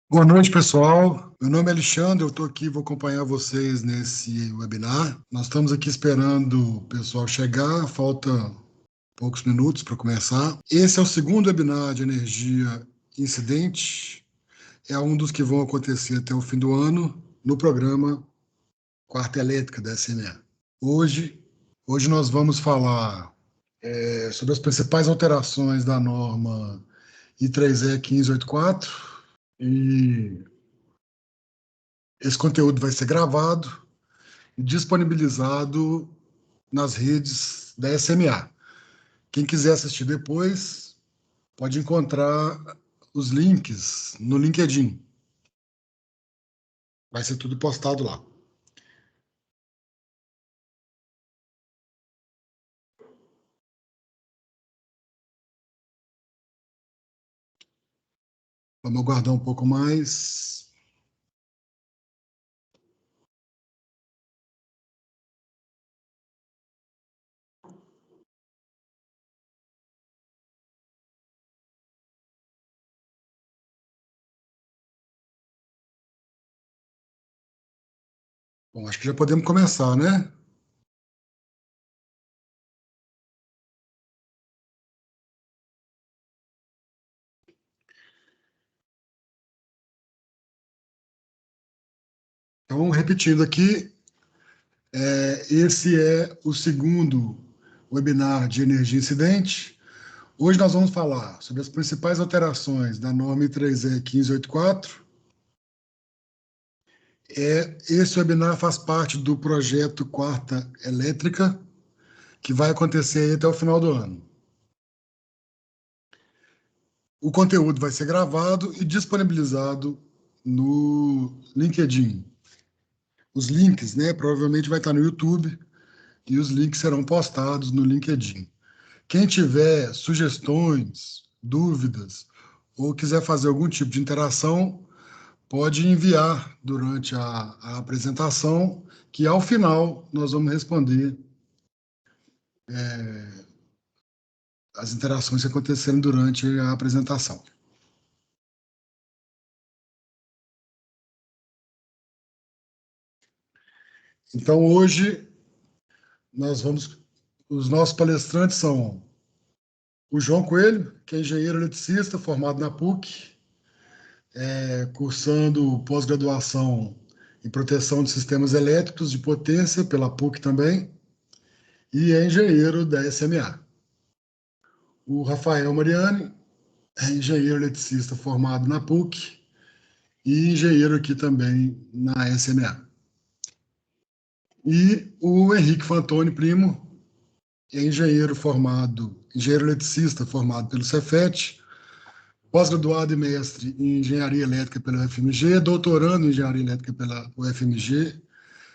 Boa noite, pessoal. Meu nome é Alexandre, eu estou aqui, vou acompanhar vocês nesse webinar. Nós estamos aqui esperando o pessoal chegar, falta poucos minutos para começar. Esse é o segundo webinar de energia incidente, é um dos que vão acontecer até o fim do ano no programa Quarta Elétrica da SMA. Hoje nós vamos falar sobre as principais alterações da norma I3E 1584 e esse conteúdo vai ser gravado e disponibilizado nas redes da SMA. Quem quiser assistir depois, pode encontrar os links no LinkedIn. Vai ser tudo postado lá. Vamos aguardar um pouco mais. Bom, acho que já podemos começar, né? Então, repetindo aqui, esse é o segundo webinar de energia incidente. Hoje nós vamos falar sobre as principais alterações da norma I3E 1584. Esse webinar faz parte do projeto Quarta Elétrica, que vai acontecer aí até o final do ano. O conteúdo vai ser gravado e disponibilizado no LinkedIn. Os links, né, provavelmente vai estar no YouTube e os links serão postados no LinkedIn. Quem tiver sugestões, dúvidas ou quiser fazer algum tipo de interação, pode enviar durante a apresentação, que ao final nós vamos responder as interações que aconteceram durante a apresentação. Então, hoje, os nossos palestrantes são o João Coelho, que é engenheiro eletricista, formado na PUC, cursando pós-graduação em proteção de sistemas elétricos de potência pela PUC também, e é engenheiro da SMA. O Rafael Mariani é engenheiro eletricista formado na PUC e engenheiro aqui também na SMA. E o Henrique Fantoni Primo é engenheiro eletricista formado pelo Cefet, pós-graduado e mestre em engenharia elétrica pela UFMG, doutorando em engenharia elétrica pela UFMG,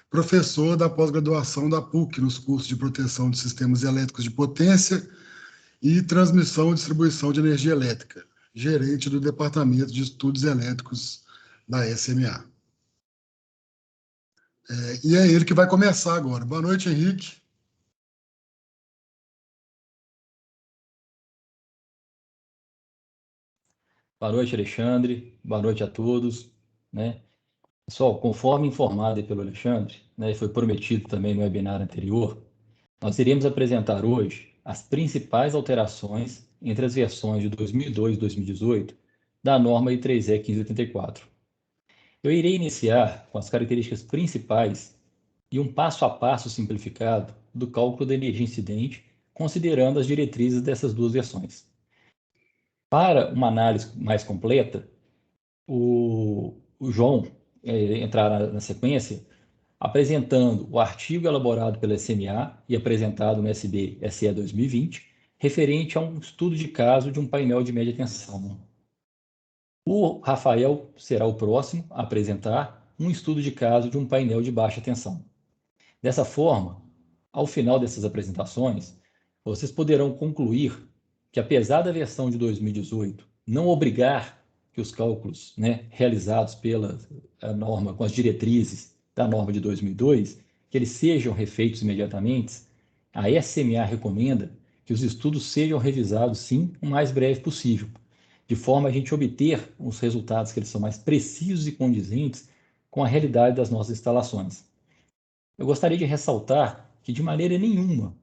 professor da pós-graduação da PUC nos cursos de proteção de sistemas elétricos de potência e transmissão e distribuição de energia elétrica, gerente do Departamento de Estudos Elétricos da SMA. E é ele que vai começar agora. Boa noite, Henrique. Boa noite, Alexandre. Boa noite a todos, né? Pessoal, conforme informado aí pelo Alexandre, né, e foi prometido também no webinar anterior, nós iremos apresentar hoje as principais alterações entre as versões de 2002 e 2018 da norma I3E 1584. Eu irei iniciar com as características principais e um passo a passo simplificado do cálculo da energia incidente, considerando as diretrizes dessas duas versões. Para uma análise mais completa, o João entrará na sequência apresentando o artigo elaborado pela SMA e apresentado no SB-SE 2020, referente a um estudo de caso de um painel de média tensão. O Rafael será o próximo a apresentar um estudo de caso de um painel de baixa tensão. Dessa forma, ao final dessas apresentações, vocês poderão concluir que, apesar da versão de 2018 não obrigar que os cálculos, né, realizados pela norma com as diretrizes da norma de 2002, que eles sejam refeitos imediatamente, a SMA recomenda que os estudos sejam revisados, sim, o mais breve possível, de forma a gente obter os resultados que eles são mais precisos e condizentes com a realidade das nossas instalações. Eu gostaria de ressaltar que, de maneira nenhuma,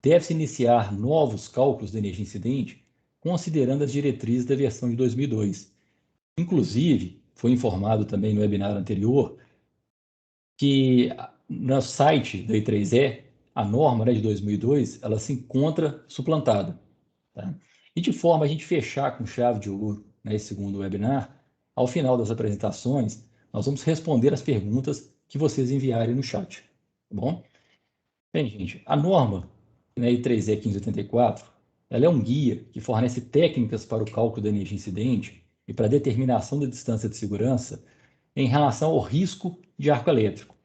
deve-se iniciar novos cálculos de energia incidente considerando as diretrizes da versão de 2002. Inclusive, foi informado também no webinar anterior que no site da I3E, a norma, né, de 2002, ela se encontra suplantada. Tá? E de forma a gente fechar com chave de ouro, né, esse segundo webinar, ao final das apresentações, nós vamos responder as perguntas que vocês enviarem no chat. Tá bom? Bem, gente, a norma, né, I3E 1584, ela é um guia que fornece técnicas para o cálculo da energia incidente e para a determinação da distância de segurança em relação ao risco de arco elétrico.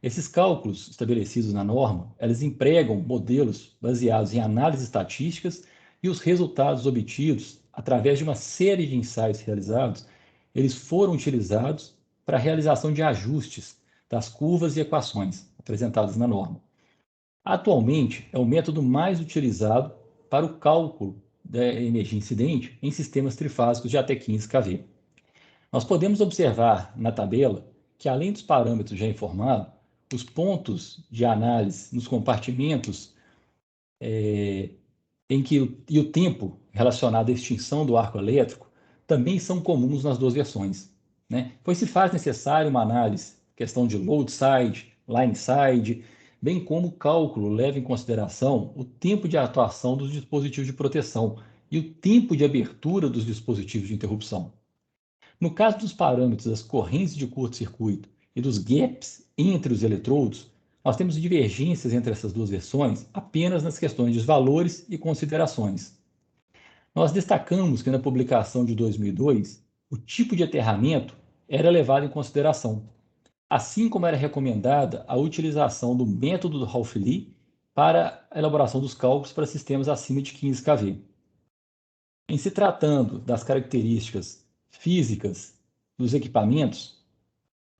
Esses cálculos estabelecidos na norma, eles empregam modelos baseados em análises estatísticas e os resultados obtidos através de uma série de ensaios realizados, eles foram utilizados para a realização de ajustes das curvas e equações apresentadas na norma. Atualmente, é o método mais utilizado para o cálculo da energia incidente em sistemas trifásicos de até 15 kV. Nós podemos observar na tabela que, além dos parâmetros já informados, os pontos de análise nos compartimentos em que e o tempo relacionado à extinção do arco elétrico também são comuns nas duas versões, né? Pois se faz necessário uma análise, questão de load side, line side, bem como o cálculo leva em consideração o tempo de atuação dos dispositivos de proteção e o tempo de abertura dos dispositivos de interrupção. No caso dos parâmetros das correntes de curto-circuito e dos gaps entre os eletrodos, nós temos divergências entre essas duas versões apenas nas questões de valores e considerações. Nós destacamos que na publicação de 2002, o tipo de aterramento era levado em consideração, assim como era recomendada a utilização do método do Half-Lee para a elaboração dos cálculos para sistemas acima de 15 kV. Em se tratando das características físicas dos equipamentos,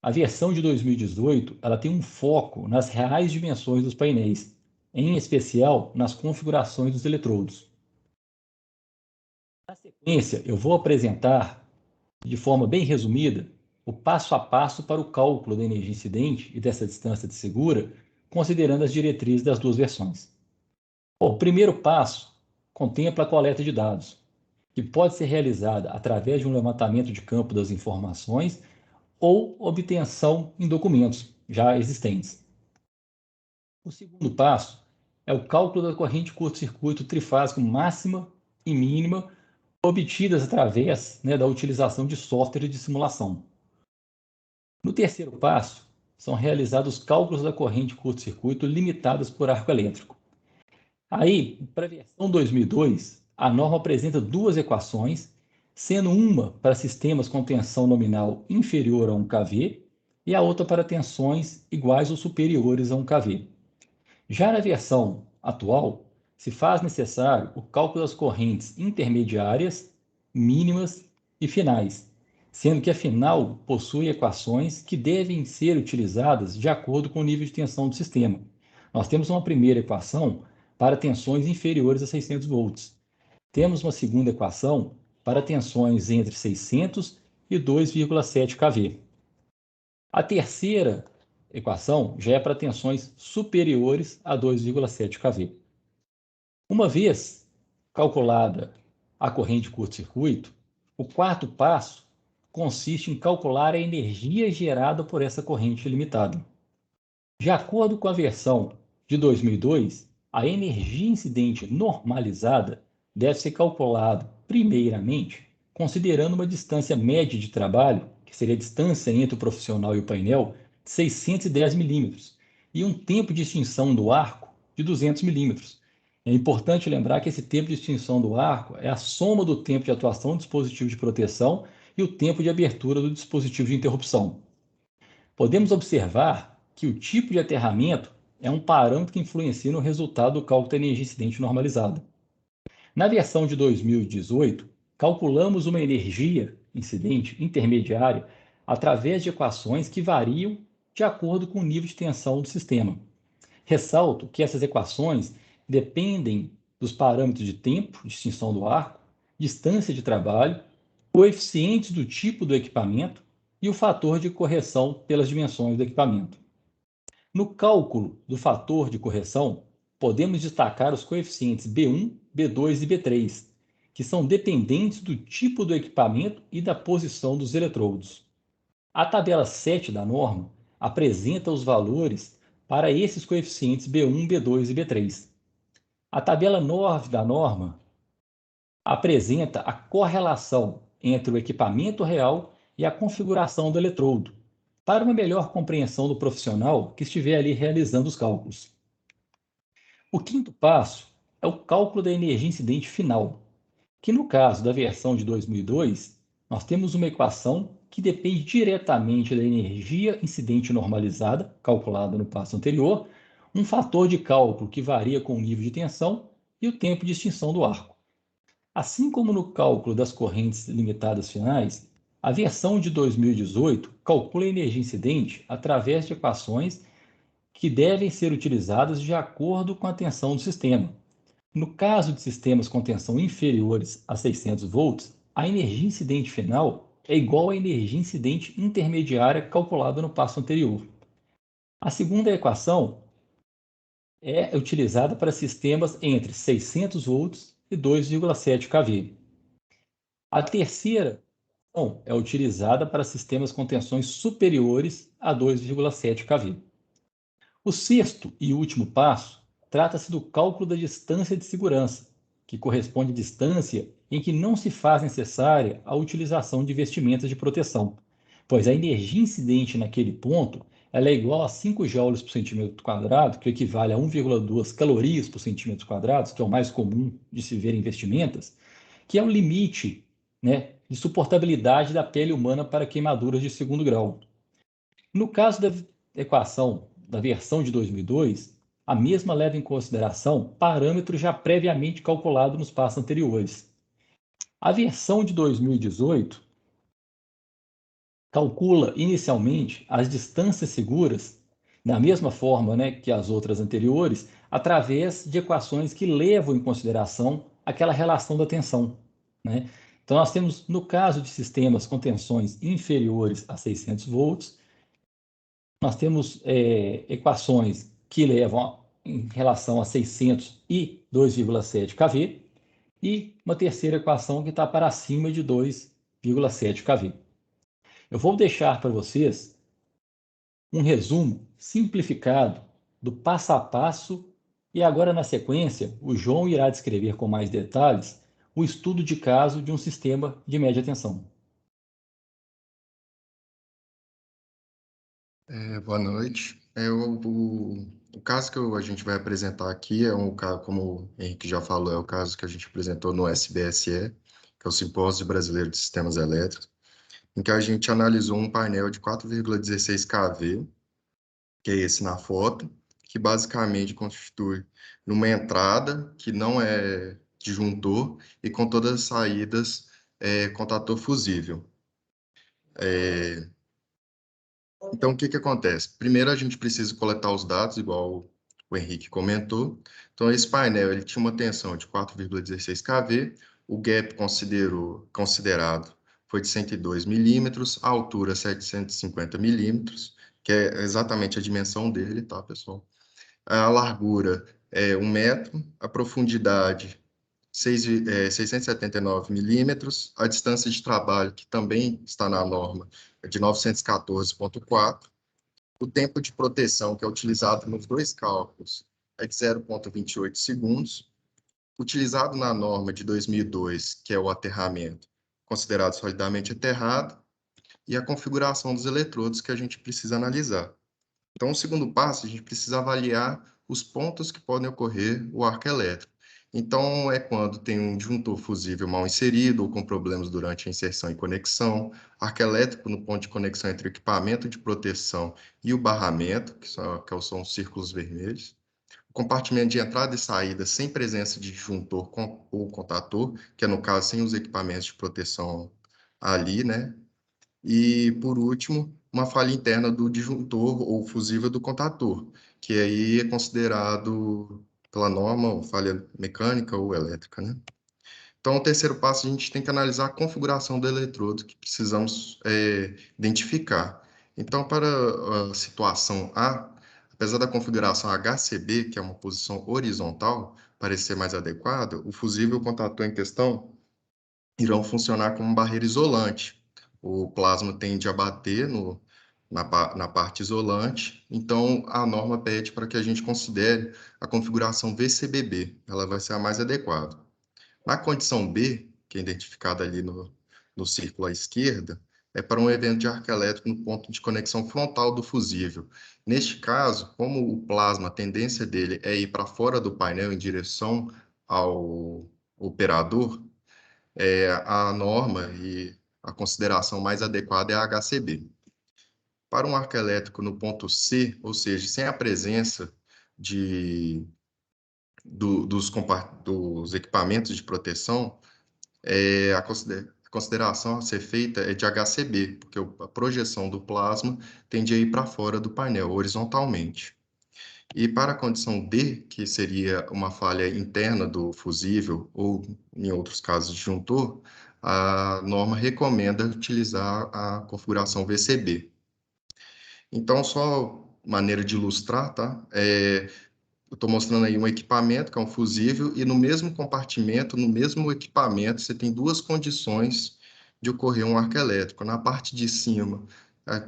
a versão de 2018 ela tem um foco nas reais dimensões dos painéis, em especial nas configurações dos eletrodos. Na sequência, eu vou apresentar, de forma bem resumida, o passo a passo para o cálculo da energia incidente e dessa distância de segura, considerando as diretrizes das duas versões. Bom, o primeiro passo contempla a coleta de dados, que pode ser realizada através de um levantamento de campo das informações ou obtenção em documentos já existentes. O segundo passo é o cálculo da corrente de curto-circuito trifásico máxima e mínima obtidas através, da utilização de software de simulação. No terceiro passo, são realizados os cálculos da corrente de curto-circuito limitadas por arco elétrico. Aí, para a versão 2002, a norma apresenta duas equações, sendo uma para sistemas com tensão nominal inferior a 1 kV e a outra para tensões iguais ou superiores a 1 kV. Já na versão atual, se faz necessário o cálculo das correntes intermediárias, mínimas e finais, sendo que a final possui equações que devem ser utilizadas de acordo com o nível de tensão do sistema. Nós temos uma primeira equação para tensões inferiores a 600 volts. Temos uma segunda equação para tensões entre 600 e 2,7 kV. A terceira equação já é para tensões superiores a 2,7 kV. Uma vez calculada a corrente de curto-circuito, o quarto passo consiste em calcular a energia gerada por essa corrente limitada. De acordo com a versão de 2002, a energia incidente normalizada deve ser calculada, primeiramente, considerando uma distância média de trabalho, que seria a distância entre o profissional e o painel, de 610 milímetros, e um tempo de extinção do arco de 200 milímetros. É importante lembrar que esse tempo de extinção do arco é a soma do tempo de atuação do dispositivo de proteção e o tempo de abertura do dispositivo de interrupção. Podemos observar que o tipo de aterramento é um parâmetro que influencia no resultado do cálculo da energia incidente normalizada. Na versão de 2018, calculamos uma energia incidente intermediária através de equações que variam de acordo com o nível de tensão do sistema. Ressalto que essas equações dependem dos parâmetros de tempo de extinção do arco, distância de trabalho coeficientes do tipo do equipamento e o fator de correção pelas dimensões do equipamento. No cálculo do fator de correção, podemos destacar os coeficientes B1, B2 e B3, que são dependentes do tipo do equipamento e da posição dos eletrodos. A tabela 7 da norma apresenta os valores para esses coeficientes B1, B2 e B3. A tabela 9 da norma apresenta a correlação entre o equipamento real e a configuração do eletrodo, para uma melhor compreensão do profissional que estiver ali realizando os cálculos. O quinto passo é o cálculo da energia incidente final, que no caso da versão de 2002, nós temos uma equação que depende diretamente da energia incidente normalizada, calculada no passo anterior, um fator de cálculo que varia com o nível de tensão e o tempo de extinção do arco. Assim como no cálculo das correntes limitadas finais, a versão de 2018 calcula a energia incidente através de equações que devem ser utilizadas de acordo com a tensão do sistema. No caso de sistemas com tensão inferiores a 600 volts, a energia incidente final é igual à energia incidente intermediária calculada no passo anterior. A segunda equação é utilizada para sistemas entre 600 volts e 2,7 kV. A terceira é utilizada para sistemas com tensões superiores a 2,7 kV. O sexto e último passo trata-se do cálculo da distância de segurança, que corresponde à distância em que não se faz necessária a utilização de vestimentas de proteção, pois a energia incidente naquele ponto ela é igual a 5 joules por centímetro quadrado, que equivale a 1,2 calorias por centímetro quadrado, que é o mais comum de se ver em vestimentas, que é o limite, né, de suportabilidade da pele humana para queimaduras de segundo grau. No caso da equação da versão de 2002, a mesma leva em consideração parâmetros já previamente calculados nos passos anteriores. A versão de 2018 calcula inicialmente as distâncias seguras da mesma forma, né, que as outras anteriores, através de equações que levam em consideração aquela relação da tensão, né? Então nós temos, no caso de sistemas com tensões inferiores a 600 volts, nós temos equações que levam em relação a 600 e 2,7 kV, e uma terceira equação que está para acima de 2,7 kV. Eu vou deixar para vocês um resumo simplificado do passo a passo, e agora, na sequência, o João irá descrever com mais detalhes o estudo de caso de um sistema de média tensão. Boa noite. O caso que a gente vai apresentar aqui é um caso, como o Henrique já falou, é o caso que a gente apresentou no SBSE, que é o Simpósio Brasileiro de Sistemas Elétricos, em que a gente analisou um painel de 4,16 kV, que é esse na foto, que basicamente constitui numa entrada que não é disjuntor e com todas as saídas contator fusível. Então, o que que acontece? Primeiro, a gente precisa coletar os dados, igual o Henrique comentou. Então, esse painel ele tinha uma tensão de 4,16 kV, o gap considerado foi de 102 milímetros, a altura 750 milímetros, que é exatamente a dimensão dele, tá, pessoal? A largura é 1 metro, a profundidade 679 milímetros, a distância de trabalho, que também está na norma, é de 914,4. O tempo de proteção, que é utilizado nos dois cálculos, é de 0,28 segundos. Utilizado na norma de 2002, que é o aterramento, considerado solidamente aterrado, e a configuração dos eletrodos que a gente precisa analisar. Então, o segundo passo, a gente precisa avaliar os pontos que podem ocorrer o arco elétrico. Então, é quando tem um disjuntor fusível mal inserido ou com problemas durante a inserção e conexão, arco elétrico no ponto de conexão entre o equipamento de proteção e o barramento, que são os círculos vermelhos, o compartimento de entrada e saída sem presença de disjuntor ou contator, que é no caso sem os equipamentos de proteção ali, né? E, por último, uma falha interna do disjuntor ou fusível do contator, que aí é considerado, pela norma, falha mecânica ou elétrica, né? Então, o terceiro passo, a gente tem que analisar a configuração do eletrodo que precisamos identificar. Então, para a situação A, apesar da configuração HCB, que é uma posição horizontal, parecer mais adequada, o fusível e o contator em questão irão funcionar como barreira isolante. O plasma tende a bater na parte isolante, então a norma pede para que a gente considere a configuração VCBB, ela vai ser a mais adequada. Na condição B, que é identificada ali no círculo à esquerda, é para um evento de arco elétrico no ponto de conexão frontal do fusível. Neste caso, como o plasma, a tendência dele é ir para fora do painel em direção ao operador, a norma e a consideração mais adequada é a HCB. Para um arco elétrico no ponto C, ou seja, sem a presença dos equipamentos de proteção, a consideração a ser feita é de HCB, porque a projeção do plasma tende a ir para fora do painel, horizontalmente. E para a condição D, que seria uma falha interna do fusível, ou, em outros casos, disjuntor, a norma recomenda utilizar a configuração VCB. Então, só maneira de ilustrar, tá? Eu estou mostrando aí um equipamento, que é um fusível, e no mesmo compartimento, no mesmo equipamento, você tem duas condições de ocorrer um arco elétrico. Na parte de cima,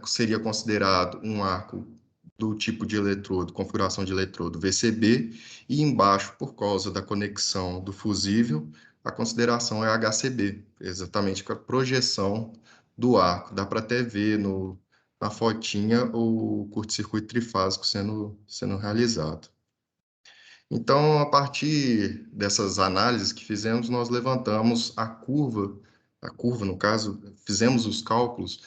seria considerado um arco do tipo de eletrodo, configuração de eletrodo VCB, e embaixo, por causa da conexão do fusível, a consideração é HCB, exatamente com a projeção do arco. Dá para até ver na fotinha o curto-circuito trifásico sendo realizado. Então, a partir dessas análises que fizemos, nós levantamos a curva, no caso, fizemos os cálculos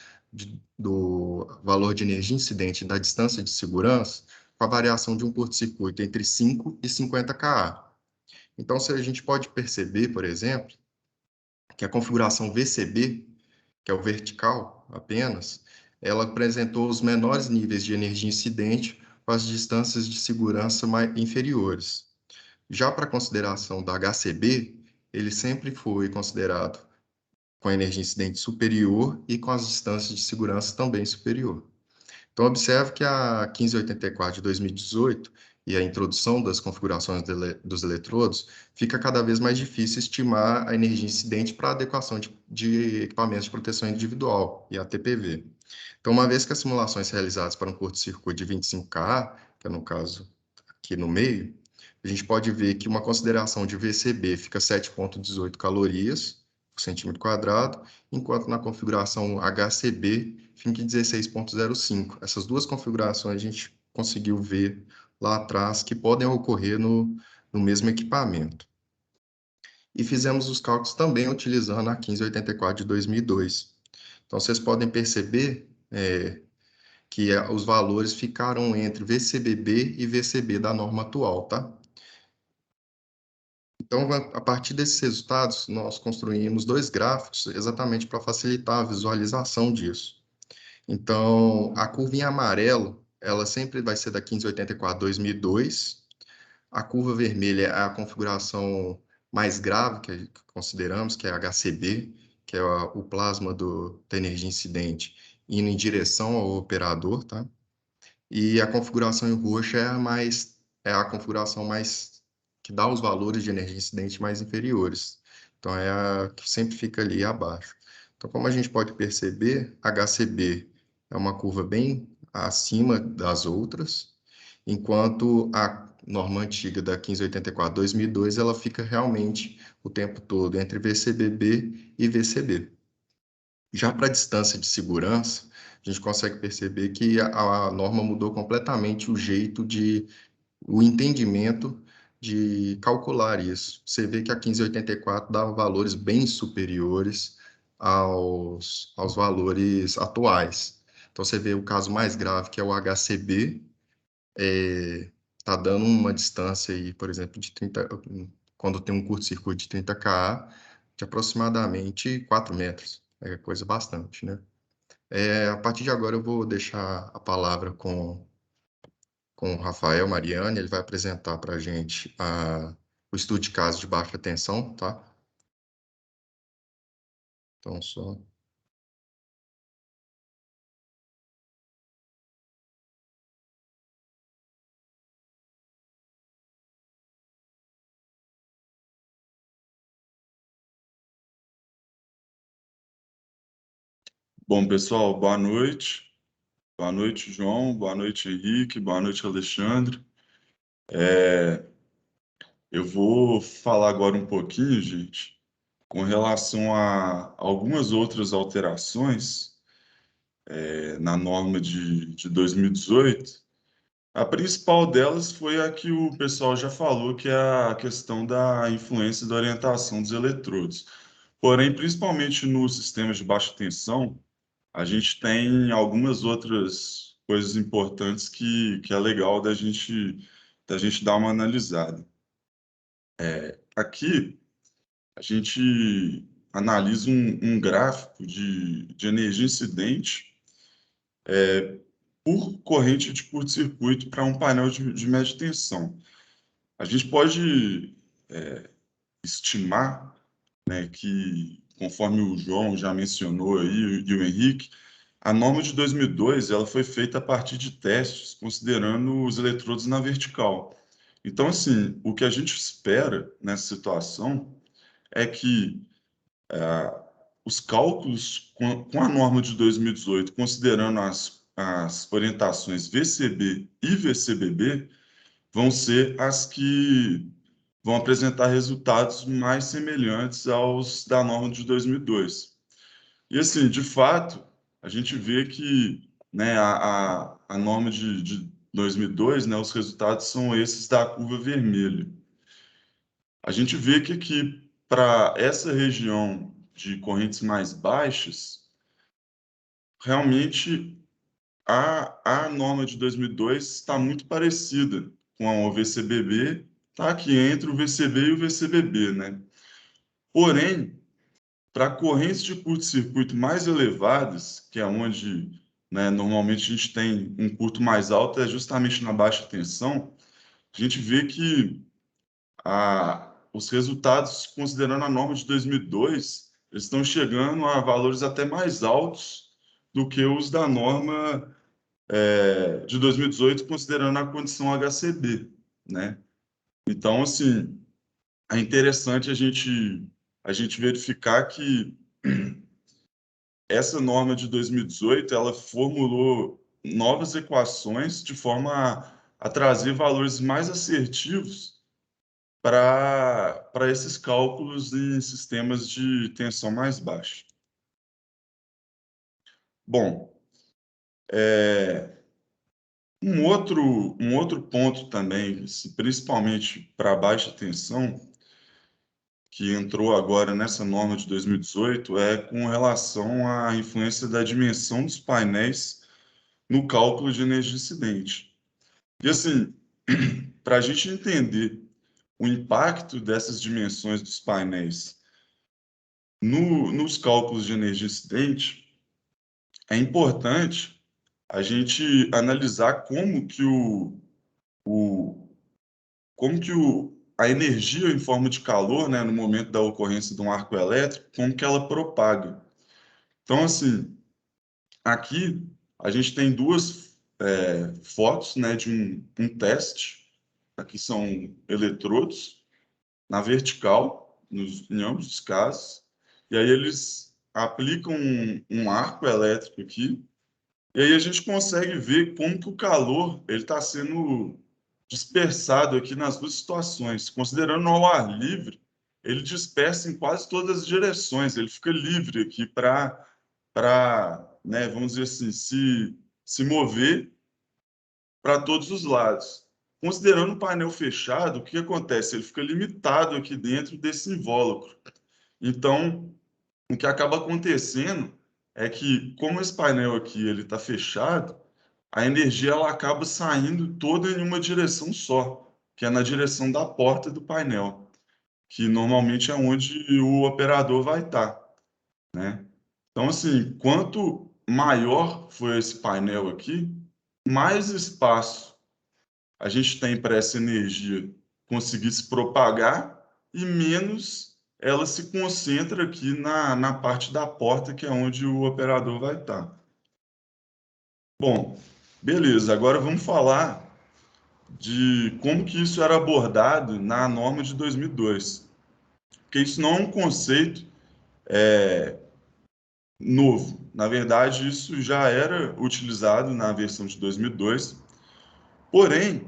do valor de energia incidente da distância de segurança com a variação de um curto-circuito entre 5 e 50 kA. Então, se a gente pode perceber, por exemplo, que a configuração VCB, que é o vertical apenas, ela apresentou os menores níveis de energia incidente com as distâncias de segurança inferiores. Já para a consideração da HCB, ele sempre foi considerado com a energia incidente superior e com as distâncias de segurança também superior. Então, observe que a 1584 de 2018 e a introdução das configurações dos eletrodos, fica cada vez mais difícil estimar a energia incidente para a adequação de equipamentos de proteção individual, e a TPV. Então, uma vez que as simulações realizadas para um curto-circuito de 25 kA, que é no caso aqui no meio, a gente pode ver que uma consideração de VCB fica 7,18 calorias por centímetro quadrado, enquanto na configuração HCB fica 16,05. Essas duas configurações a gente conseguiu ver lá atrás que podem ocorrer no mesmo equipamento. E fizemos os cálculos também utilizando a 1584 de 2002. Então, vocês podem perceber que os valores ficaram entre VCBB e VCB da norma atual, tá? Então, a partir desses resultados, nós construímos dois gráficos exatamente para facilitar a visualização disso. Então, a curva em amarelo, ela sempre vai ser da 1584-2002. A curva vermelha é a configuração mais grave que consideramos, que é a HCB, que é o plasma da energia incidente indo em direção ao operador, tá? E a configuração em roxo é a configuração mais que dá os valores de energia incidente mais inferiores. Então, é a que sempre fica ali abaixo. Então, como a gente pode perceber, HCB é uma curva bem acima das outras, enquanto a norma antiga da 1584-2002, ela fica realmente o tempo todo entre VCBB e VCB. Já para a distância de segurança, a gente consegue perceber que a norma mudou completamente o entendimento de calcular isso. Você vê que a 1584 dava valores bem superiores aos valores atuais. Então, você vê o caso mais grave, que é o HCB, está dando uma distância aí, por exemplo, de 30, quando tem um curto-circuito de 30 kA, de aproximadamente 4 metros. É coisa bastante, né? A partir de agora eu vou deixar a palavra com o Rafael Mariani, ele vai apresentar para a gente o estudo de caso de baixa tensão, tá? Então, só... Bom, pessoal, boa noite. Boa noite, João. Boa noite, Henrique. Boa noite, Alexandre. Eu vou falar agora um pouquinho, gente, com relação a algumas outras alterações na norma de 2018. A principal delas foi a que o pessoal já falou, que é a questão da influência da orientação dos eletrodos. Porém, principalmente nos sistemas de baixa tensão, a gente tem algumas outras coisas importantes que é legal da gente dar uma analisada. Aqui, a gente analisa um gráfico de energia incidente por corrente de curto-circuito para um painel de média tensão. A gente pode estimar, né, que, conforme o João já mencionou aí, e o Henrique, a norma de 2002 ela foi feita a partir de testes, considerando os eletrodos na vertical. Então, assim, o que a gente espera nessa situação é que os cálculos com a norma de 2018, considerando as orientações VCB e VCBB, vão ser as que vão apresentar resultados mais semelhantes aos da norma de 2002. E assim, de fato, a gente vê que, né, a norma de 2002, né, os resultados são esses da curva vermelha. A gente vê que aqui, para essa região de correntes mais baixas, realmente a norma de 2002 está muito parecida com a VCBB, tá aqui entre o VCB e o VCBB, né? Porém, para correntes de curto-circuito mais elevadas, que é onde, né, normalmente a gente tem um curto mais alto, é justamente na baixa tensão, a gente vê que os resultados, considerando a norma de 2002, eles estão chegando a valores até mais altos do que os da norma de 2018, considerando a condição HCB, né? Então, assim, é interessante a gente verificar que essa norma de 2018, ela formulou novas equações de forma a trazer valores mais assertivos para esses cálculos em sistemas de tensão mais baixa. Bom, um outro ponto também, principalmente para baixa tensão, que entrou agora nessa norma de 2018, é com relação à influência da dimensão dos painéis no cálculo de energia incidente. E assim, para a gente entender o impacto dessas dimensões dos painéis nos cálculos de energia incidente, é importante a gente analisar o, a energia em forma de calor, né, no momento da ocorrência de um arco elétrico, como que ela propaga. Então, assim, aqui a gente tem duas fotos, né, de um teste. Aqui são eletrodos na vertical, em ambos os casos, e aí eles aplicam um arco elétrico aqui, e aí a gente consegue ver como que o calor ele está sendo dispersado aqui nas duas situações. Considerando ao ar livre, ele dispersa em quase todas as direções, ele fica livre aqui né, vamos dizer assim, se mover para todos os lados. Considerando o painel fechado, o que acontece? Ele fica limitado aqui dentro desse invólucro. Então, o que acaba acontecendo é que, como esse painel aqui ele está fechado, a energia ela acaba saindo toda em uma direção só, que é na direção da porta do painel, que normalmente é onde o operador vai estar, né? Então, assim, quanto maior for esse painel aqui, mais espaço a gente tem para essa energia conseguir se propagar e menos ela se concentra aqui na parte da porta, que é onde o operador vai estar. Bom, beleza, agora vamos falar de como que isso era abordado na norma de 2002. Porque isso não é um conceito novo. Na verdade, isso já era utilizado na versão de 2002. Porém,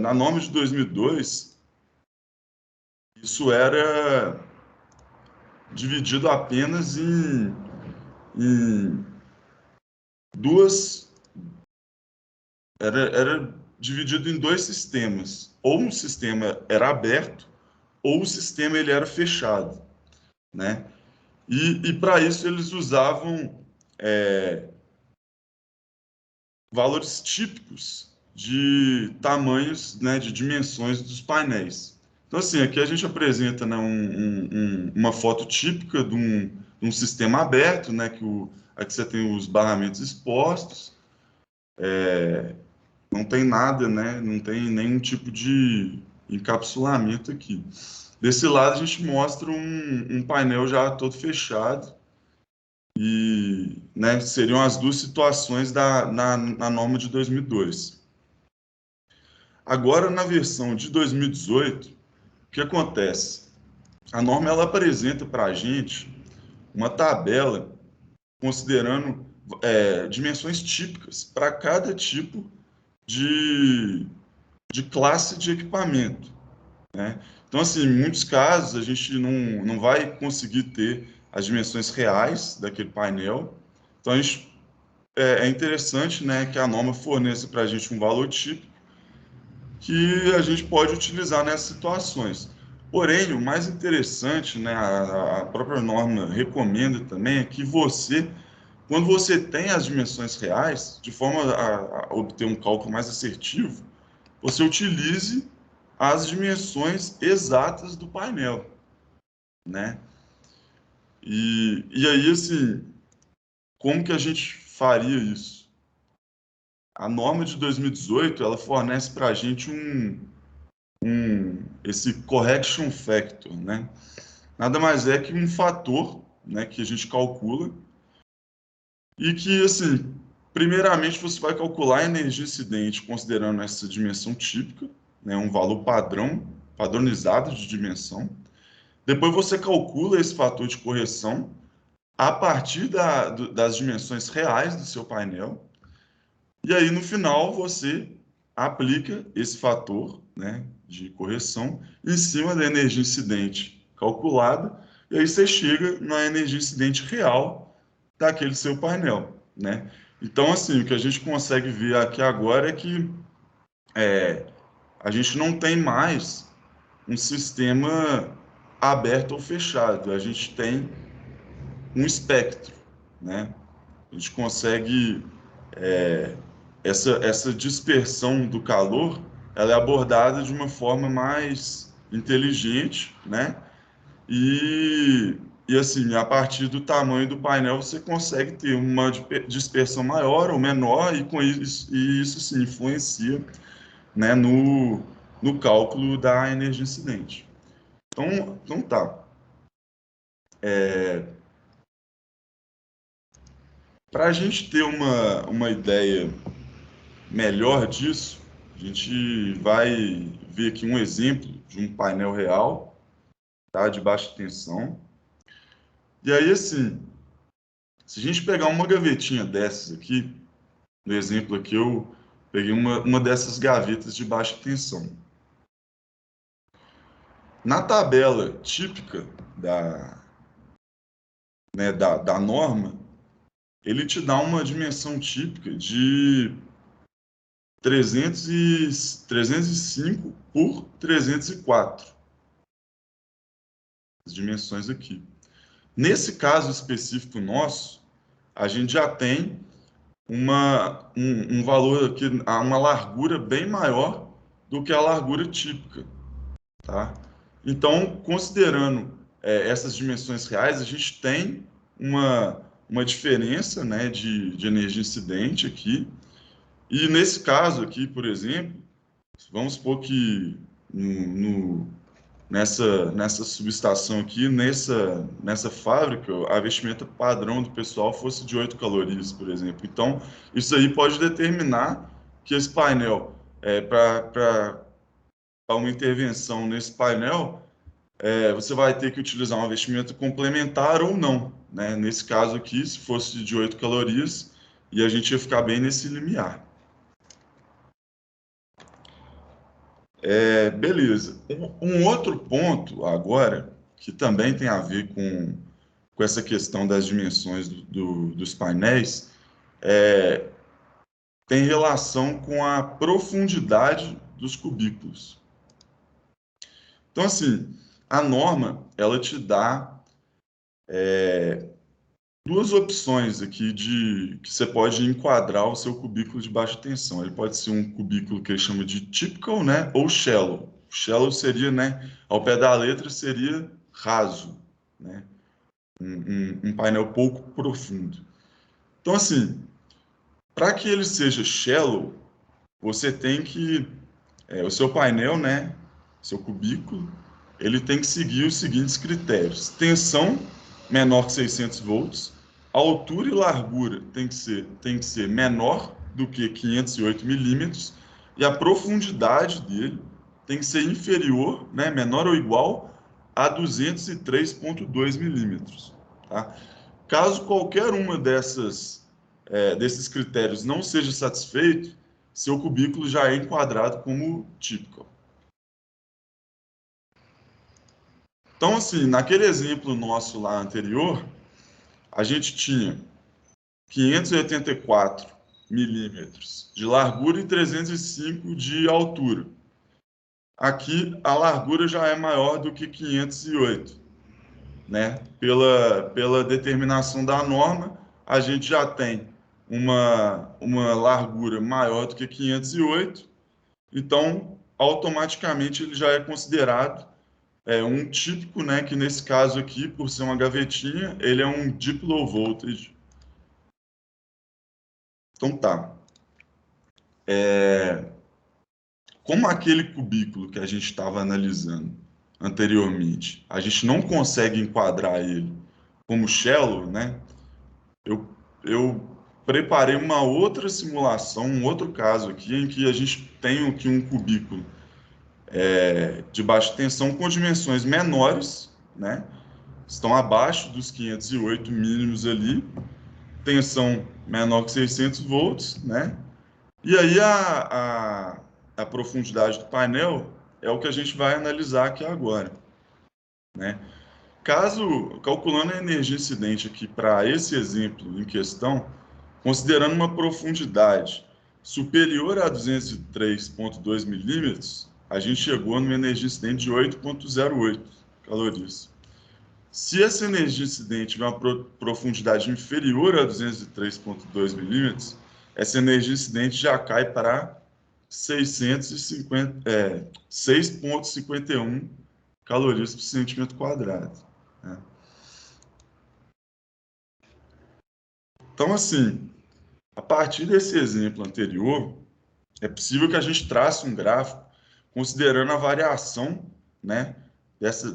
na norma de 2002, isso era dividido apenas em duas. Era dividido em dois sistemas. Ou um sistema era aberto, ou o sistema ele era fechado, né? E para isso eles usavam valores típicos de tamanhos, né, de dimensões dos painéis. Então, assim, aqui a gente apresenta, né, uma foto típica de um sistema aberto, né, aqui você tem os barramentos expostos, não tem nada, né, não tem nenhum tipo de encapsulamento aqui. Desse lado, a gente mostra um painel já todo fechado, e, né, seriam as duas situações na norma de 2002. Agora, na versão de 2018, o que acontece? A norma ela apresenta para a gente uma tabela considerando dimensões típicas para cada tipo de classe de equipamento, né? Então, assim, em muitos casos, a gente não vai conseguir ter as dimensões reais daquele painel. Então, é interessante, né, que a norma forneça para a gente um valor típico que a gente pode utilizar nessas situações. Porém, o mais interessante, né, a própria norma recomenda também é que quando você tem as dimensões reais, de forma a obter um cálculo mais assertivo, você utilize as dimensões exatas do painel, né? E aí, assim, como que a gente faria isso? A norma de 2018, ela fornece para a gente esse correction factor, né? Nada mais é que um fator, né, que a gente calcula e que, assim, primeiramente você vai calcular a energia incidente considerando essa dimensão típica, né, um valor padronizado de dimensão. Depois você calcula esse fator de correção a partir das dimensões reais do seu painel. E aí, no final, você aplica esse fator, né, de correção em cima da energia incidente calculada, e aí você chega na energia incidente real daquele seu painel, né? Então, assim, o que a gente consegue ver aqui agora é que a gente não tem mais um sistema aberto ou fechado, a gente tem um espectro, né? A gente consegue essa dispersão do calor, ela é abordada de uma forma mais inteligente, né? E assim, a partir do tamanho do painel, você consegue ter uma dispersão maior ou menor, e com isso, sim influencia, né, no cálculo da energia incidente. Então tá. Para a gente ter uma ideia melhor disso, a gente vai ver aqui um exemplo de um painel real, tá, de baixa tensão. E aí, assim, se a gente pegar uma gavetinha dessas aqui, no exemplo aqui eu peguei uma dessas gavetas de baixa tensão. Na tabela típica da norma, ele te dá uma dimensão típica de 305 por 304. As dimensões aqui. Nesse caso específico nosso, a gente já tem um valor aqui, uma largura bem maior do que a largura típica, tá? Então, considerando essas dimensões reais, a gente tem uma diferença, né, de energia incidente aqui. E nesse caso aqui, por exemplo, vamos supor que no nessa subestação aqui, nessa fábrica, a vestimenta padrão do pessoal fosse de 8 calorias, por exemplo. Então, isso aí pode determinar que esse painel, para uma intervenção nesse painel, você vai ter que utilizar uma vestimenta complementar ou não, né? Nesse caso aqui, se fosse de 8 calorias, e a gente ia ficar bem nesse limiar. Beleza. Um outro ponto agora, que também tem a ver com essa questão das dimensões dos painéis, tem relação com a profundidade dos cubículos. Então, assim, a norma, ela te dá duas opções aqui de que você pode enquadrar o seu cubículo de baixa tensão. Ele pode ser um cubículo que ele chama de typical, né, ou shallow. Shallow seria, né, ao pé da letra, seria raso, né, um painel pouco profundo. Então, assim, para que ele seja shallow, você tem que o seu painel, né, seu cubículo, ele tem que seguir os seguintes critérios: tensão menor que 600 volts, altura e largura tem que ser menor do que 508 milímetros e a profundidade dele tem que ser inferior, né, menor ou igual a 203,2 milímetros. Tá? Caso qualquer uma desses critérios não seja satisfeito, seu cubículo já é enquadrado como típico. Então, assim, naquele exemplo nosso lá anterior, a gente tinha 584 milímetros de largura e 305 de altura. Aqui, a largura já é maior do que 508, né? Pela determinação da norma, a gente já tem uma largura maior do que 508, então, automaticamente, ele já é considerado um típico, né, que nesse caso aqui, por ser uma gavetinha, ele é um deep low voltage. Então tá. Como aquele cubículo que a gente estava analisando anteriormente, a gente não consegue enquadrar ele como shallow, né? Eu preparei uma outra simulação, um outro caso aqui, em que a gente tem aqui um cubículo de baixa tensão com dimensões menores, né? Estão abaixo dos 508 mínimos ali, tensão menor que 600 volts, né? E aí a profundidade do painel é o que a gente vai analisar aqui agora, né? Calculando a energia incidente aqui para esse exemplo em questão, considerando uma profundidade superior a 203,2 milímetros, a gente chegou numa energia incidente de 8,08 calorias. Se essa energia incidente tiver uma profundidade inferior a 203,2 milímetros, essa energia incidente já cai para 6,51 calorias por centímetro quadrado. Né? Então, assim, a partir desse exemplo anterior, é possível que a gente trace um gráfico considerando a variação, né,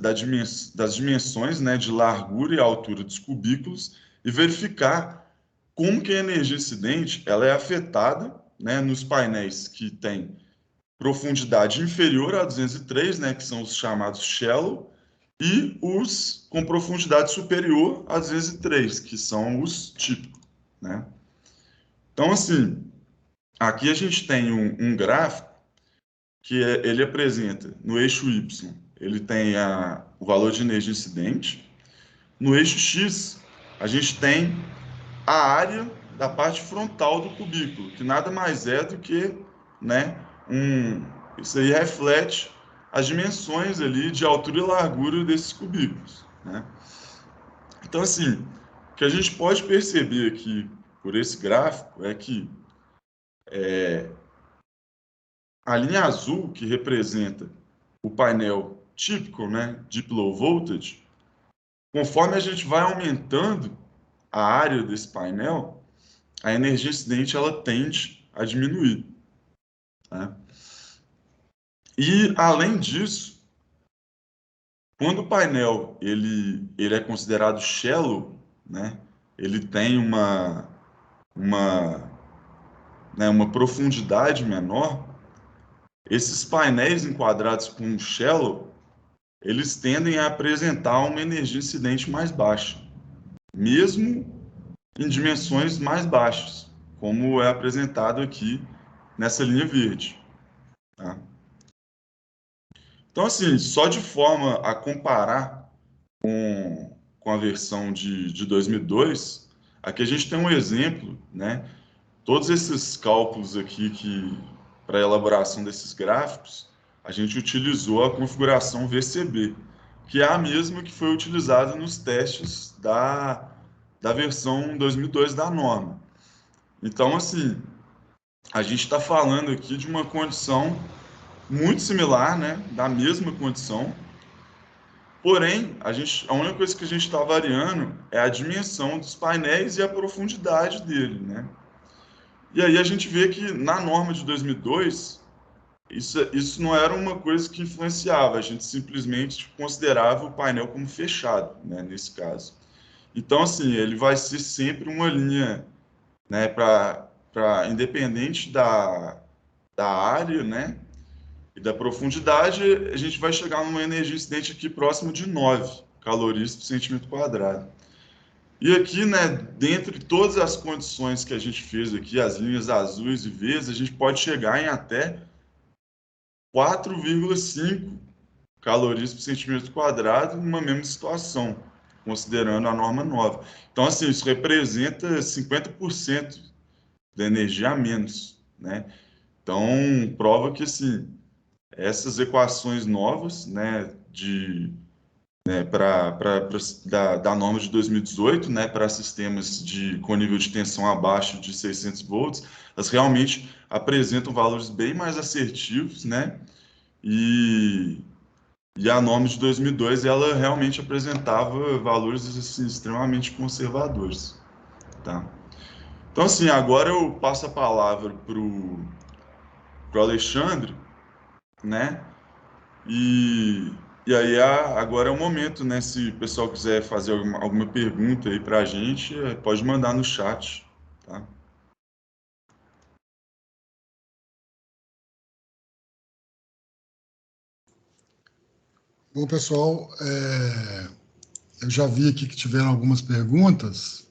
das dimensões, né, de largura e altura dos cubículos e verificar como que a energia incidente ela é afetada, né, nos painéis que têm profundidade inferior a 203, né, que são os chamados shallow, e os com profundidade superior a 203, que são os típicos, né? Então, assim, aqui a gente tem um gráfico que ele apresenta no eixo Y, ele tem o valor de energia incidente. No eixo X, a gente tem a área da parte frontal do cubículo, que nada mais é do que, né, isso aí reflete as dimensões ali de altura e largura desses cubículos, né? Então, assim, o que a gente pode perceber aqui por esse gráfico é que a linha azul, que representa o painel típico, né, Deep Low Voltage, conforme a gente vai aumentando a área desse painel, a energia incidente ela tende a diminuir. Né? E, além disso, Quando o painel ele é considerado shallow, né, ele tem uma profundidade menor, esses painéis enquadrados com shallow, eles tendem a apresentar uma energia incidente mais baixa, mesmo em dimensões mais baixas, como é apresentado aqui nessa linha verde. Tá? Então, assim, só de forma a comparar com a versão de 2002, aqui a gente tem um exemplo, né? Todos esses cálculos aqui para a elaboração desses gráficos, a gente utilizou a configuração VCB, que é a mesma que foi utilizada nos testes da versão 2002 da norma. Então, assim, a gente está falando aqui de uma condição muito similar, né, da mesma condição, porém, a única coisa que a gente está variando é a dimensão dos painéis e a profundidade dele, né? E aí a gente vê que na norma de 2002, isso não era uma coisa que influenciava, a gente simplesmente considerava o painel como fechado, né, nesse caso. Então, assim, ele vai ser sempre uma linha, né, independente da área, né, e da profundidade, a gente vai chegar numa energia incidente aqui próximo de 9 calorias por centímetro quadrado. E aqui, né, dentre todas as condições que a gente fez aqui, as linhas azuis e verdes, a gente pode chegar em até 4,5 calorias por centímetro quadrado numa mesma situação, considerando a norma nova. Então, assim, isso representa 50% da energia a menos, né? Então, prova que, assim, essas equações novas, né, da norma de 2018, né, para sistemas com nível de tensão abaixo de 600 volts, elas realmente apresentam valores bem mais assertivos, né, e a norma de 2002, ela realmente apresentava valores assim, extremamente conservadores, tá? Então, assim, agora eu passo a palavra para o Alexandre, né, e aí agora é o momento, né? Se o pessoal quiser fazer alguma pergunta aí para a gente, pode mandar no chat, tá? Bom, pessoal, eu já vi aqui que tiveram algumas perguntas.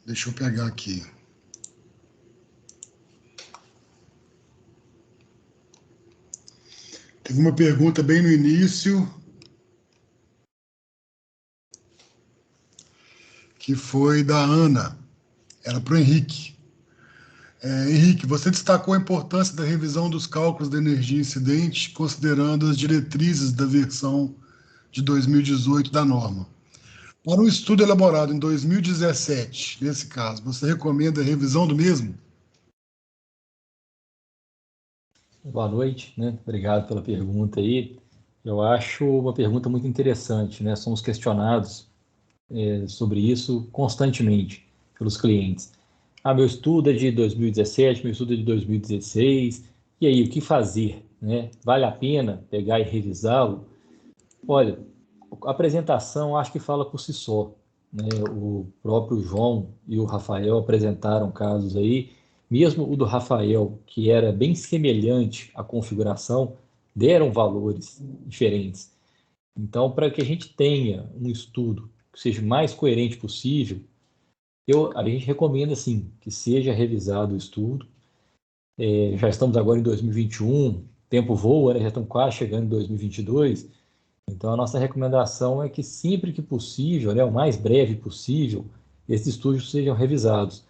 Deixa eu pegar aqui. Teve uma pergunta bem no início, que foi da Ana. Era para o Henrique. Henrique, você destacou a importância da revisão dos cálculos da energia incidente, considerando as diretrizes da versão de 2018 da norma. Para um estudo elaborado em 2017, nesse caso, você recomenda a revisão do mesmo? Boa noite, né? Obrigado pela pergunta aí. Eu acho uma pergunta muito interessante, né? Somos questionados sobre isso constantemente pelos clientes. Meu estudo é de 2017, meu estudo é de 2016, e aí, o que fazer, né? Vale a pena pegar e revisá-lo? Olha, a apresentação acho que fala por si só, né? O próprio João e o Rafael apresentaram casos aí, mesmo o do Rafael, que era bem semelhante à configuração, deram valores diferentes. Então, para que a gente tenha um estudo que seja mais coerente possível, a gente recomenda, sim, que seja revisado o estudo. Já estamos agora em 2021, tempo voa, né? Já estamos quase chegando em 2022. Então, a nossa recomendação é que sempre que possível, né, o mais breve possível, esses estudos sejam revisados.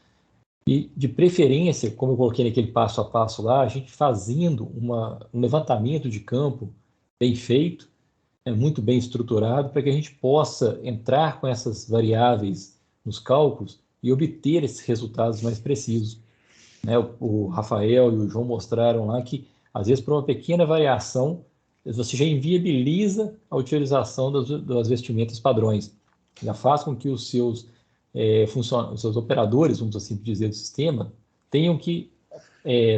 E, de preferência, como eu coloquei naquele passo a passo lá, a gente fazendo um levantamento de campo bem feito, muito bem estruturado, para que a gente possa entrar com essas variáveis nos cálculos e obter esses resultados mais precisos. Né? O Rafael e o João mostraram lá que, às vezes, por uma pequena variação, você já inviabiliza a utilização das vestimentas padrões. Já faz com que os seus operadores, vamos assim dizer, do sistema, tenham que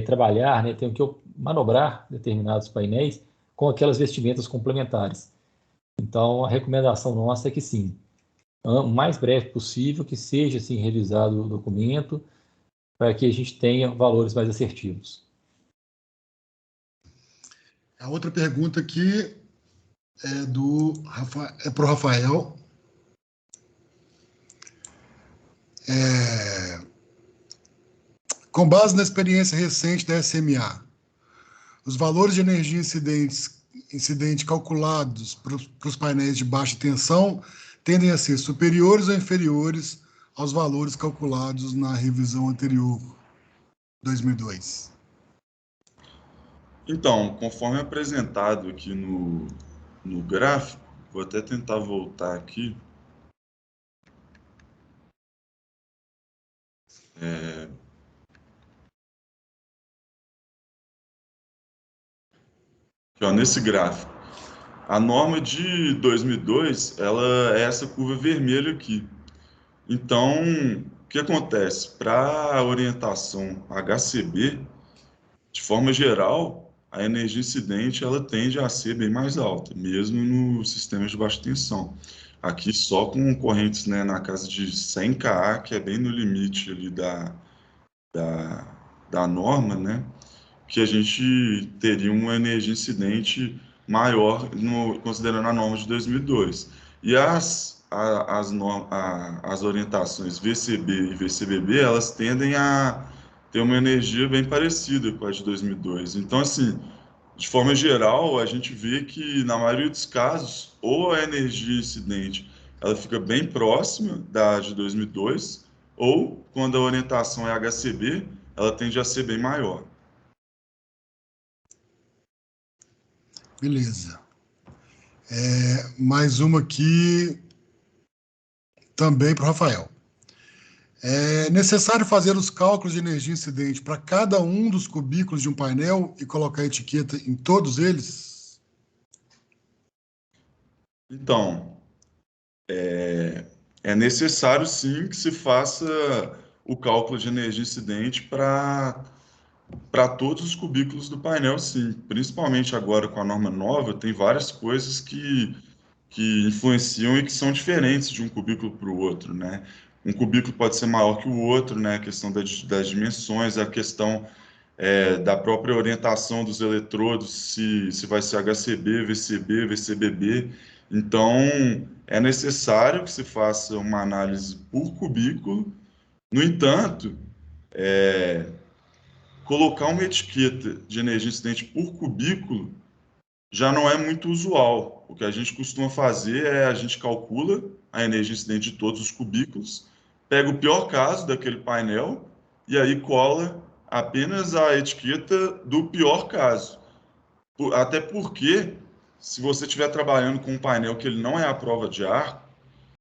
trabalhar, né, tenham que manobrar determinados painéis com aquelas vestimentas complementares. Então, a recomendação nossa é que sim, o mais breve possível, que seja assim, revisado o documento, para que a gente tenha valores mais assertivos. A outra pergunta aqui é para o Rafael. Com base na experiência recente da SMA, os valores de energia incidente calculados para os painéis de baixa tensão tendem a ser superiores ou inferiores aos valores calculados na revisão anterior, 2002? Então, conforme apresentado aqui no gráfico, vou até tentar voltar aqui. Aqui, ó, nesse gráfico, a norma de 2002, ela é essa curva vermelha aqui. Então, o que acontece? Para a orientação HCB, de forma geral, a energia incidente ela tende a ser bem mais alta, mesmo nos sistemas de baixa tensão. Aqui só com correntes, né, na casa de 100 kA, que é bem no limite ali da norma, né, que a gente teria uma energia incidente maior, considerando a norma de 2002. E as orientações VCB e VCBB, elas tendem a ter uma energia bem parecida com a de 2002. Então, assim, de forma geral, a gente vê que, na maioria dos casos, ou a energia incidente ela fica bem próxima da de 2002, ou, quando a orientação é HCB, ela tende a ser bem maior. Beleza. Mais uma aqui, também para o Rafael. É necessário fazer os cálculos de energia incidente para cada um dos cubículos de um painel e colocar a etiqueta em todos eles? Então, é necessário sim que se faça o cálculo de energia incidente para todos os cubículos do painel, sim. Principalmente agora com a norma nova, tem várias coisas que influenciam e que são diferentes de um cubículo para o outro, né? Um cubículo pode ser maior que o outro, né? A questão das dimensões, a questão da própria orientação dos eletrodos, se vai ser HCB, VCB, VCBB. Então, é necessário que se faça uma análise por cubículo. No entanto, colocar uma etiqueta de energia incidente por cubículo já não é muito usual. O que a gente costuma fazer é a gente calcula a energia incidente de todos os cubículos, pega o pior caso daquele painel e aí cola apenas a etiqueta do pior caso. Até porque, se você estiver trabalhando com um painel que ele não é à prova de ar,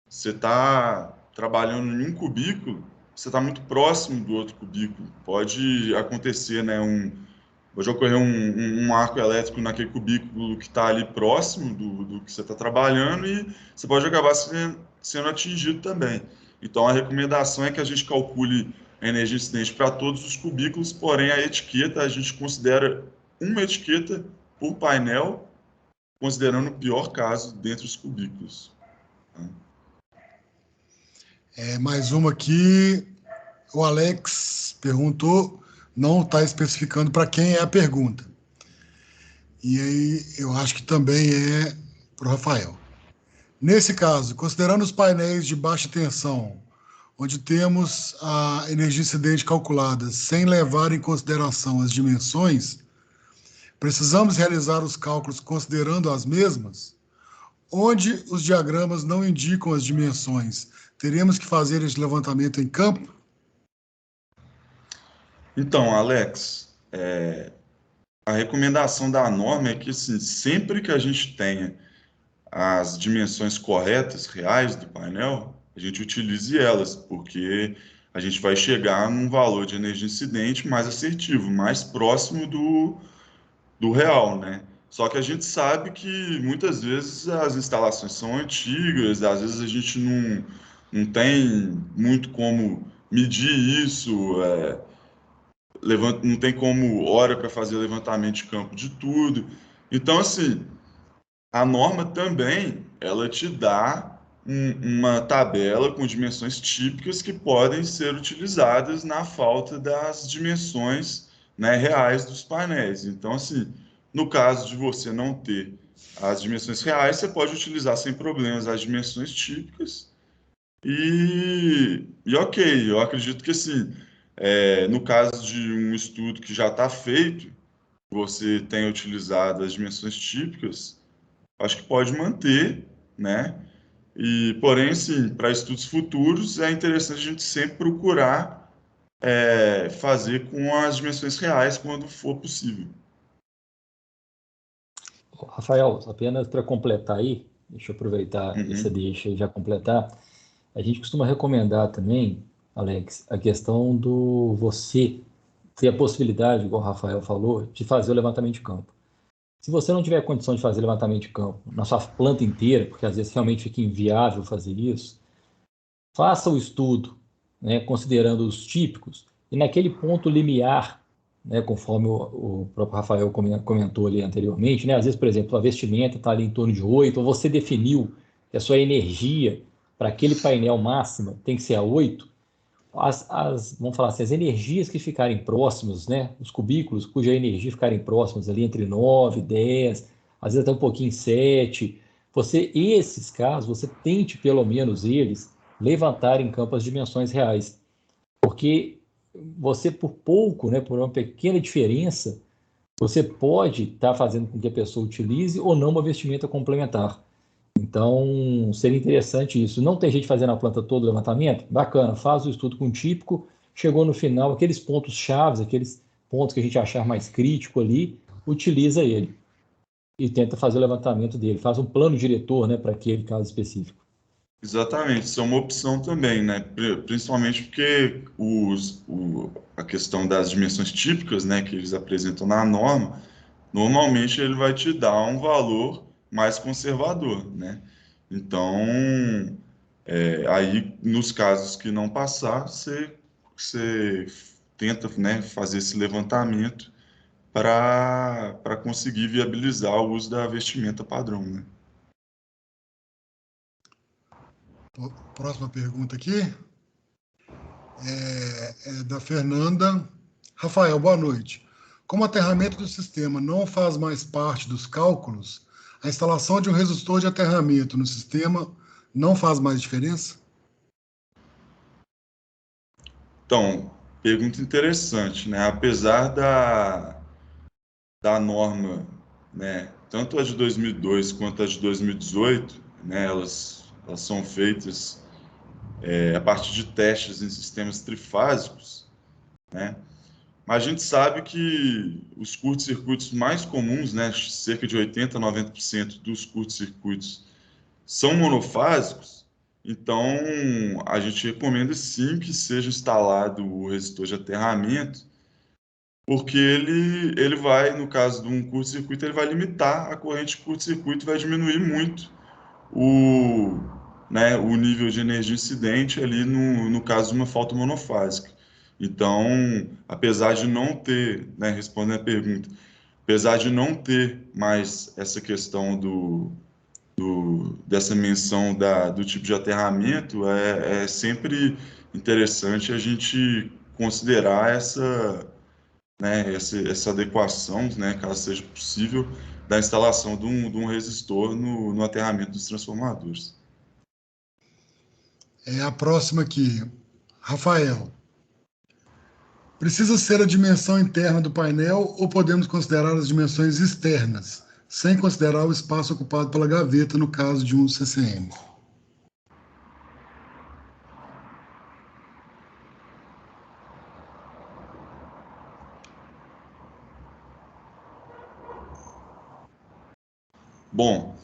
você está trabalhando em um cubículo, você está muito próximo do outro cubículo. Pode acontecer, né, pode ocorrer um arco elétrico naquele cubículo que está ali próximo do que você está trabalhando e você pode acabar sendo atingido também. Então, a recomendação é que a gente calcule a energia incidente para todos os cubículos, porém a etiqueta, a gente considera uma etiqueta por painel, considerando o pior caso dentre os cubículos. Mais uma aqui, o Alex perguntou, não está especificando para quem é a pergunta. E aí eu acho que também é para o Rafael. Nesse caso, considerando os painéis de baixa tensão, onde temos a energia incidente calculada sem levar em consideração as dimensões, precisamos realizar os cálculos considerando as mesmas? Onde os diagramas não indicam as dimensões, teremos que fazer esse levantamento em campo? Então, Alex, a recomendação da norma é que, assim, sempre que a gente tenha as dimensões corretas, reais do painel, a gente utilize elas, porque a gente vai chegar num valor de energia incidente mais assertivo, mais próximo do real, né? Só que a gente sabe que muitas vezes as instalações são antigas, às vezes a gente não tem muito como medir isso, não tem como hora para fazer levantamento de campo de tudo. Então, assim, a norma também, ela te dá uma tabela com dimensões típicas que podem ser utilizadas na falta das dimensões, né, reais dos painéis. Então, assim, no caso de você não ter as dimensões reais, você pode utilizar sem problemas as dimensões típicas e ok, eu acredito que, assim, no caso de um estudo que já está feito, você tenha utilizado as dimensões típicas, acho que pode manter, né? E, porém, sim, para estudos futuros é interessante a gente sempre procurar fazer com as dimensões reais quando for possível. Rafael, apenas para completar aí, deixa eu aproveitar essa Uhum, deixa e já completar. A gente costuma recomendar também, Alex, a questão do você ter a possibilidade, igual o Rafael falou, de fazer o levantamento de campo. Se você não tiver condição de fazer levantamento de campo na sua planta inteira, porque às vezes realmente fica inviável fazer isso, faça o estudo, né, considerando os típicos, e naquele ponto limiar, né, conforme o próprio Rafael comentou ali anteriormente, né, às vezes, por exemplo, a vestimenta está ali em torno de 8, ou você definiu que a sua energia para aquele painel máxima tem que ser a 8, vamos falar assim, as energias que ficarem próximos, né, os cubículos cuja energia ficarem próximos ali entre 9, 10, às vezes até um pouquinho 7, esses casos, você tente pelo menos eles levantar em campo as dimensões reais, porque você por pouco, né, por uma pequena diferença, você pode estar fazendo com que a pessoa utilize ou não uma vestimenta complementar. Então, seria interessante isso. Não tem gente fazendo a planta todo o levantamento? Bacana, faz o estudo com o típico, chegou no final, aqueles pontos chaves, aqueles pontos que a gente achar mais crítico ali, utiliza ele e tenta fazer o levantamento dele. Faz um plano diretor, né, para aquele caso específico. exatamente, isso é uma opção também, né? Principalmente porque a questão das dimensões típicas, né, que eles apresentam na norma, normalmente ele vai te dar um valor mais conservador, né? Então, aí nos casos que não passar, você tenta, né, fazer esse levantamento para conseguir viabilizar o uso da vestimenta padrão, né? Próxima pergunta aqui é da Fernanda. Rafael, boa noite. Como o aterramento do sistema não faz mais parte dos cálculos, a instalação de um resistor de aterramento no sistema não faz mais diferença? Então, pergunta interessante, né? Apesar da norma, né, tanto a de 2002 quanto a de 2018, né, elas são feitas a partir de testes em sistemas trifásicos, né? Mas a gente sabe que os curtos-circuitos mais comuns, né, cerca de 80 a 90% dos curtos-circuitos são monofásicos, então a gente recomenda sim que seja instalado o resistor de aterramento, porque ele vai, no caso de um curto-circuito, ele vai limitar a corrente de curto-circuito, vai diminuir muito o, né, o nível de energia incidente ali no caso de uma falta monofásica. Então, apesar de não ter, né, respondendo a pergunta, apesar de não ter mais essa questão dessa menção do tipo de aterramento, é sempre interessante a gente considerar essa adequação, né, caso seja possível, da instalação de um resistor no aterramento dos transformadores. A próxima aqui. Rafael, precisa ser a dimensão interna do painel ou podemos considerar as dimensões externas, sem considerar o espaço ocupado pela gaveta no caso de um CCM? Bom,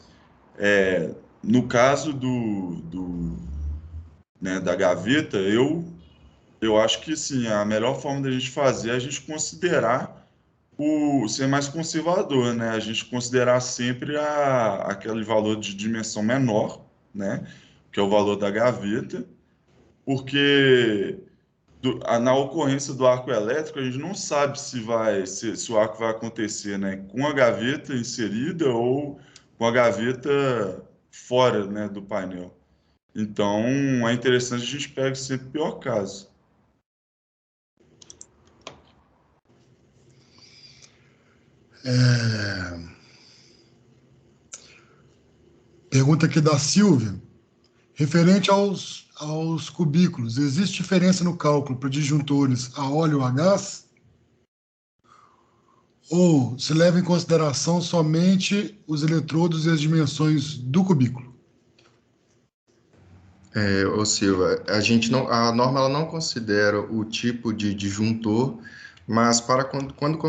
no caso né, da gaveta, eu acho que sim, a melhor forma da gente fazer é a gente considerar ser mais conservador, né? A gente considerar sempre aquele valor de dimensão menor, né? Que é o valor da gaveta, porque na ocorrência do arco elétrico, a gente não sabe se o arco vai acontecer, né, com a gaveta inserida ou com a gaveta fora, né, do painel. Então, é interessante a gente pegar sempre o pior caso. Pergunta aqui da Silvia. Referente aos cubículos, existe diferença no cálculo para disjuntores a óleo ou a gás? Ou se leva em consideração somente os eletrodos e as dimensões do cubículo? Ô Silva, a norma ela não considera o tipo de disjuntor, mas para quando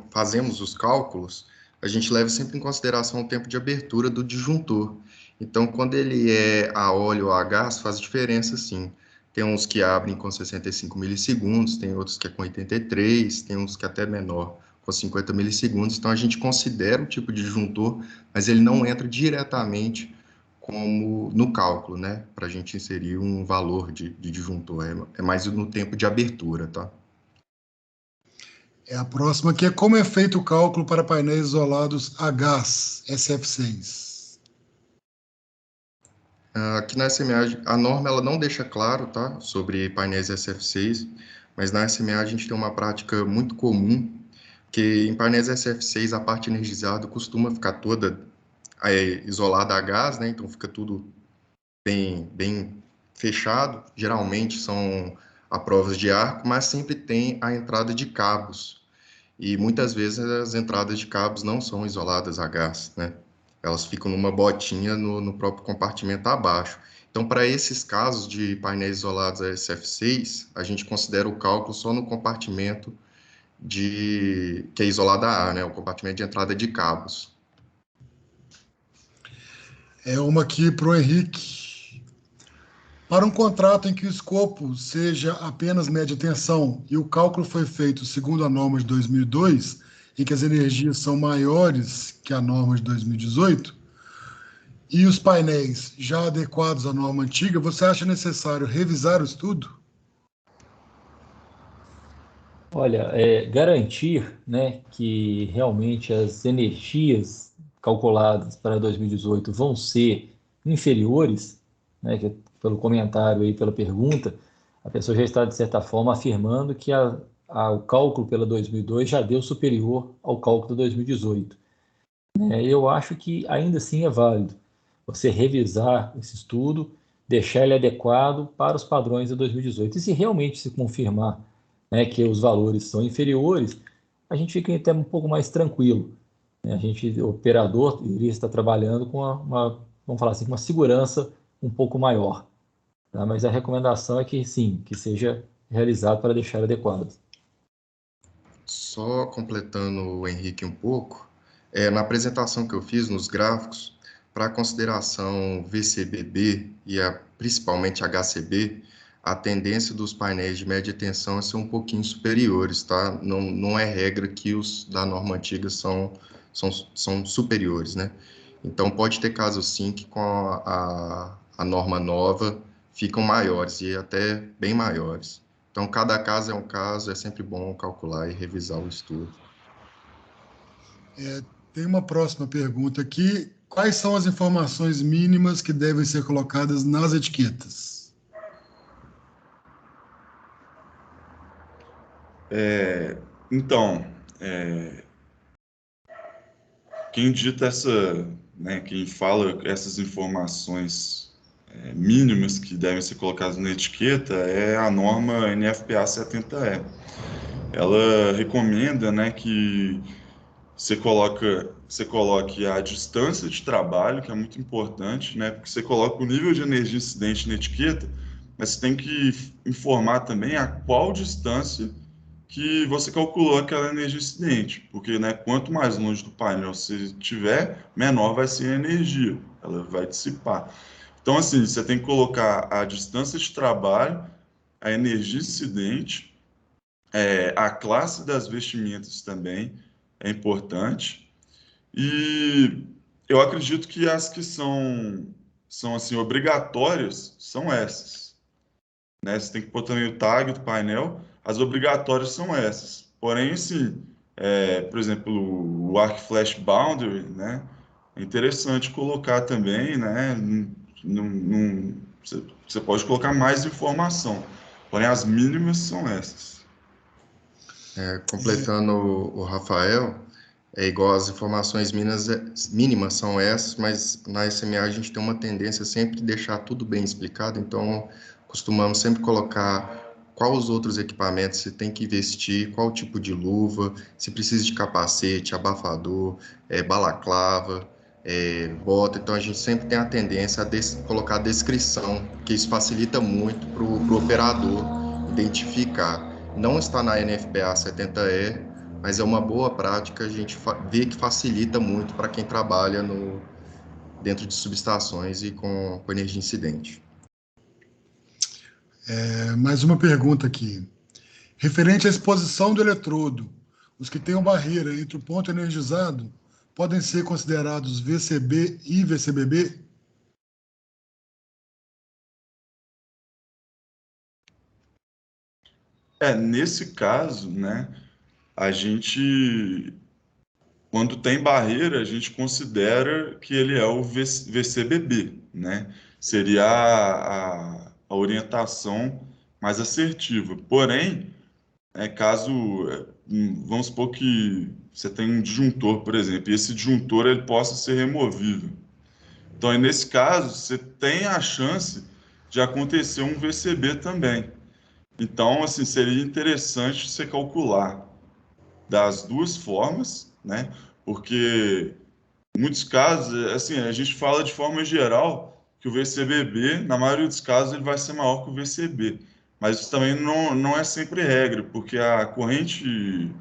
fazemos os cálculos, a gente leva sempre em consideração o tempo de abertura do disjuntor. Então, quando ele é a óleo ou a gás, faz diferença sim. Tem uns que abrem com 65 milissegundos, tem outros que é com 83, tem uns que é até menor, com 50 milissegundos. Então, a gente considera o tipo de disjuntor, mas ele não entra diretamente como no cálculo, né? Para a gente inserir um valor de disjuntor. É mais no tempo de abertura, tá? A próxima que é como é feito o cálculo para painéis isolados a gás, SF6. Aqui na SMA, a norma ela não deixa claro, tá? Sobre painéis SF6, mas na SMA a gente tem uma prática muito comum, que em painéis SF6 a parte energizada costuma ficar toda isolada a gás, né? Então fica tudo bem fechado. Geralmente são a provas de arco, mas sempre tem a entrada de cabos. E muitas vezes as entradas de cabos não são isoladas a gás, né? Elas ficam numa botinha no próprio compartimento abaixo. Então, para esses casos de painéis isolados a SF6, a gente considera o cálculo só no compartimento que é isolado a ar, né? O compartimento de entrada de cabos. É uma aqui para o Henrique. Para um contrato em que o escopo seja apenas média tensão e o cálculo foi feito segundo a norma de 2002, em que as energias são maiores que a norma de 2018, e os painéis já adequados à norma antiga, você acha necessário revisar o estudo? Olha, garantir, né, que realmente as energias calculadas para 2018 vão ser inferiores, né, que pelo comentário aí, pela pergunta, a pessoa já está, de certa forma, afirmando que o cálculo pela 2002 já deu superior ao cálculo de 2018. Eu acho que ainda assim é válido você revisar esse estudo, deixar ele adequado para os padrões de 2018. E se realmente se confirmar, né, que os valores são inferiores, a gente fica até um pouco mais tranquilo, né? A gente, o operador, iria estar trabalhando com vamos falar assim, com uma segurança um pouco maior, tá? Mas a recomendação é que sim, que seja realizado para deixar adequado. Só completando o Henrique um pouco, na apresentação que eu fiz nos gráficos, para a consideração VCBB e principalmente HCB, a tendência dos painéis de média tensão é ser um pouquinho superiores, tá? Não é regra que os da norma antiga são superiores, né? Então, pode ter casos sim que com a norma nova ficam maiores e até bem maiores. Então, cada caso é um caso, é sempre bom calcular e revisar o estudo. Tem uma próxima pergunta aqui. Quais são as informações mínimas que devem ser colocadas nas etiquetas? Então, quem dita né, quem fala essas informações mínimas que devem ser colocadas na etiqueta é a norma NFPA 70E. Ela recomenda, né, que você coloque a distância de trabalho, que é muito importante, né, porque você coloca o nível de energia incidente na etiqueta, mas você tem que informar também a qual distância que você calculou aquela energia incidente, porque, né, quanto mais longe do painel você estiver, menor vai ser a energia, ela vai dissipar. Então, assim, você tem que colocar a distância de trabalho, a energia incidente, a classe das vestimentas também é importante. E eu acredito que as que são assim, obrigatórias são essas. né? Você tem que pôr também o tag do painel. As obrigatórias são essas. Porém, sim, por exemplo, o Arc Flash Boundary, né? É interessante colocar também, né? Você pode colocar mais informação. Porém, as mínimas são essas. Completando o Rafael, é igual as informações mínimas são essas, mas na SMA a gente tem uma tendência sempre de deixar tudo bem explicado, então costumamos sempre colocar quais os outros equipamentos você tem que vestir, qual tipo de luva, se precisa de capacete, abafador, balaclava, bota, então a gente sempre tem a tendência a colocar a descrição, que isso facilita muito para o operador identificar. Não está na NFPA 70E, mas é uma boa prática, a gente vê que facilita muito para quem trabalha dentro de subestações e com energia incidente. Mais uma pergunta aqui. Referente à exposição do eletrodo, os que tenham barreira entre o ponto energizado podem ser considerados VCB e VCBB? Nesse caso, né, a gente, quando tem barreira, a gente considera que ele é o VCBB, né? Seria a orientação mais assertiva. Porém, vamos supor que você tem um disjuntor, por exemplo, e esse disjuntor ele possa ser removível. Então, aí, nesse caso, você tem a chance de acontecer um VCB também. Então, assim, seria interessante você calcular das duas formas, né? Porque em muitos casos, assim, a gente fala de forma geral que o VCBB, na maioria dos casos, ele vai ser maior que o VCB. Mas isso também não é sempre regra, porque a corrente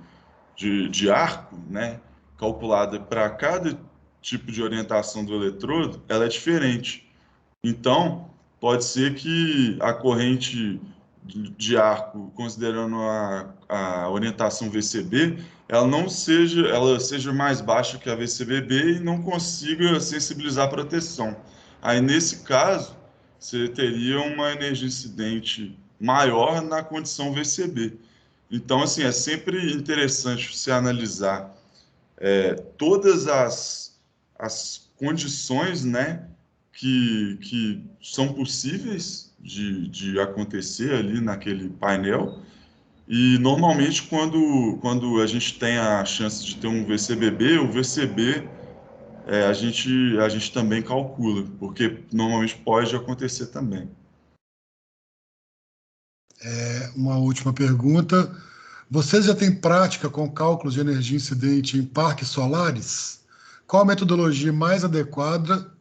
de arco, né, calculada para cada tipo de orientação do eletrodo, ela é diferente. Então, pode ser que a corrente de arco, considerando a orientação VCB, ela seja mais baixa que a VCBB e não consiga sensibilizar a proteção. Aí, nesse caso, você teria uma energia incidente maior na condição VCB. Então, assim, é sempre interessante você analisar todas as condições, né, que são possíveis de acontecer ali naquele painel. E normalmente quando a gente tem a chance de ter um VCBB, o VCB a gente também calcula, porque normalmente pode acontecer também. Uma última pergunta. Vocês já têm prática com cálculos de energia incidente em parques solares? Qual a metodologia mais adequada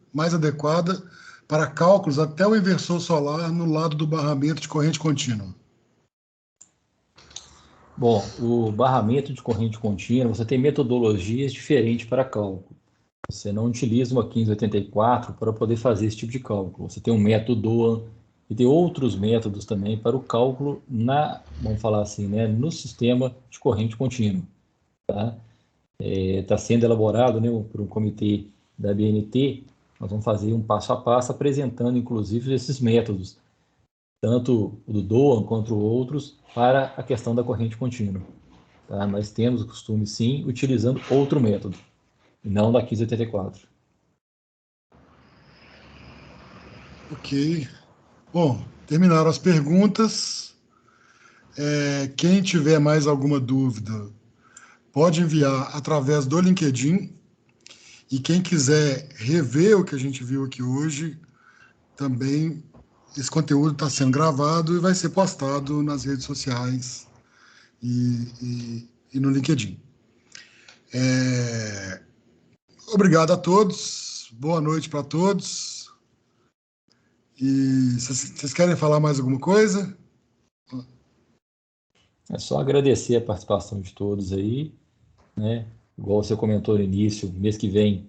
para cálculos até o inversor solar no lado do barramento de corrente contínua? Bom, o barramento de corrente contínua, você tem metodologias diferentes para cálculo. Você não utiliza uma 1584 para poder fazer esse tipo de cálculo. Você tem um método DOAN e tem outros métodos também para o cálculo vamos falar assim, né, no sistema de corrente contínua. Tá? Está sendo elaborado, né, por um comitê da BNT. Nós vamos fazer um passo a passo apresentando, inclusive, esses métodos, tanto o do DOAN quanto outros, para a questão da corrente contínua. Tá? Nós temos o costume, sim, utilizando outro método, e não da 1584. Ok. Bom, terminaram as perguntas. Quem tiver mais alguma dúvida, pode enviar através do LinkedIn. E quem quiser rever o que a gente viu aqui hoje, também esse conteúdo está sendo gravado e vai ser postado nas redes sociais e no LinkedIn. Obrigado a todos, boa noite para todos. E vocês querem falar mais alguma coisa? É só agradecer a participação de todos aí, né? Igual você comentou no início, mês que vem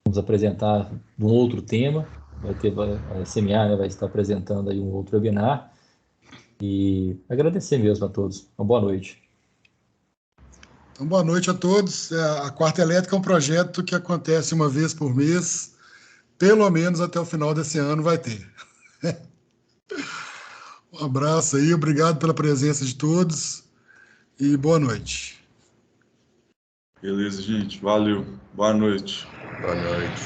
vamos apresentar um outro tema, a SMA, né, vai estar apresentando aí um outro webinar, e agradecer mesmo a todos. Uma boa noite. Então, boa noite a todos. A Quarta Elétrica é um projeto que acontece uma vez por mês, pelo menos até o final desse ano vai ter. Um abraço aí, obrigado pela presença de todos e boa noite. Beleza, gente. Valeu. Boa noite. Boa noite.